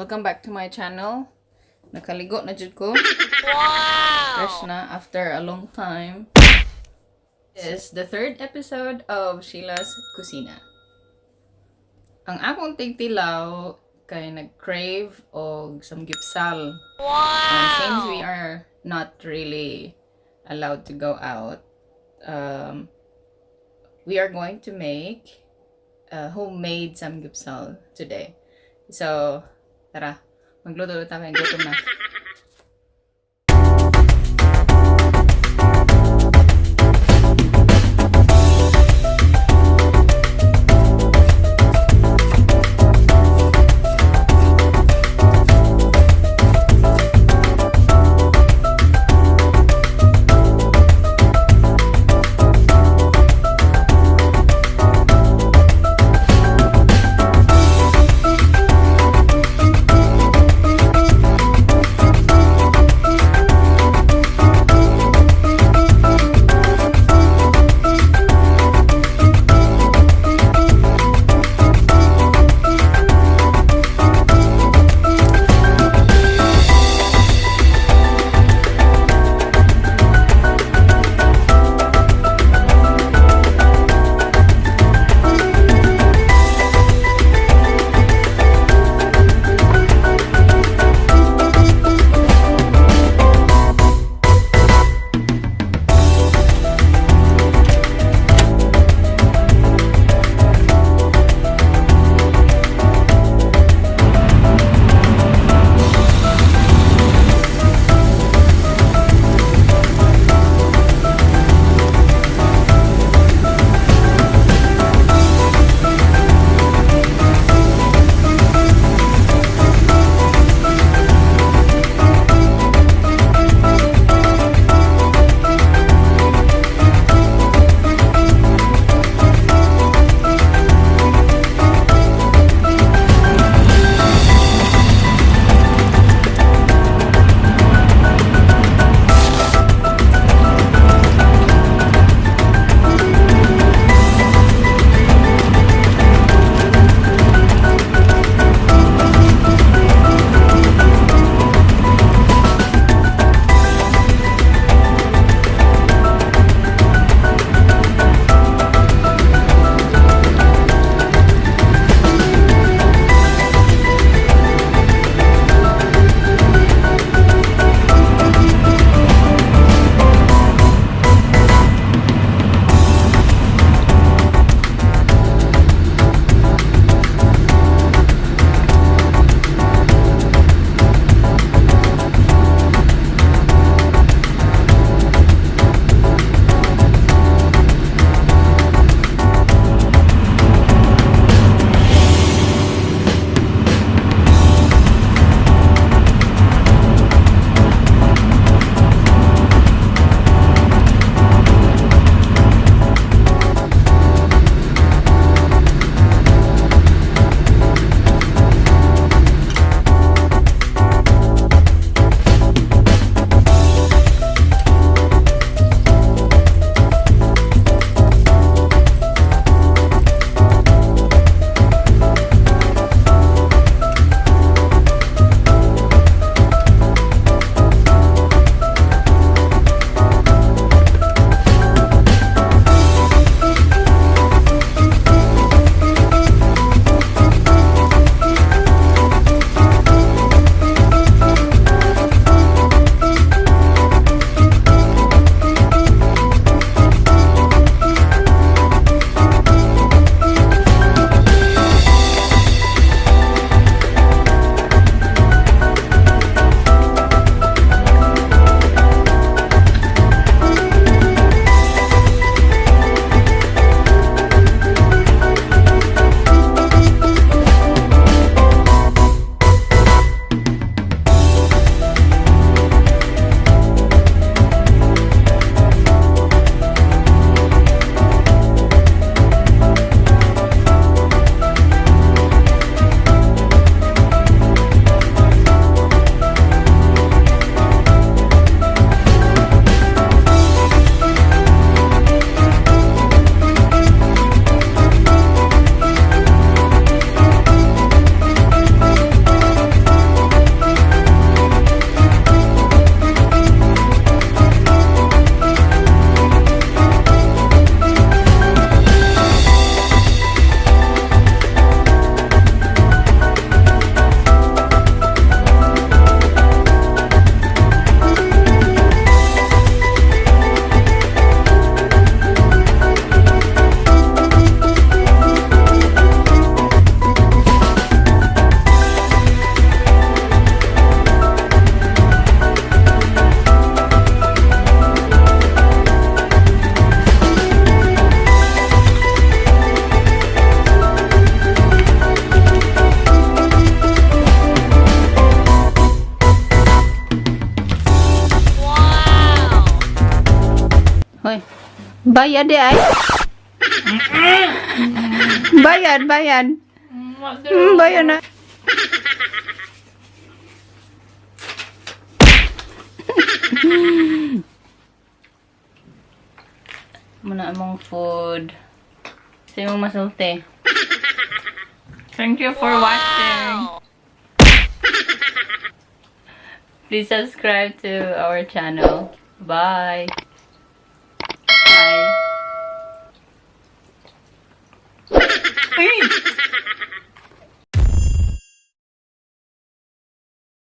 Welcome back to my channel. Nakaligo na jud ko. Wow! Fresh na after a long time. This is the third episode of Sheila's Kusina. Ang akong tigtilaw kay nag-crave og samgyupsal. Wow! And since we are not really allowed to go out, we are going to make homemade samgyupsal today. So, tara, magluto ulit tayo. Gutom na. Bayad di ay. Bayad. Bayad na. Muna among food. Sa imong masulti. Thank you for watching. Please subscribe to our channel. Bye. Bye. Uy!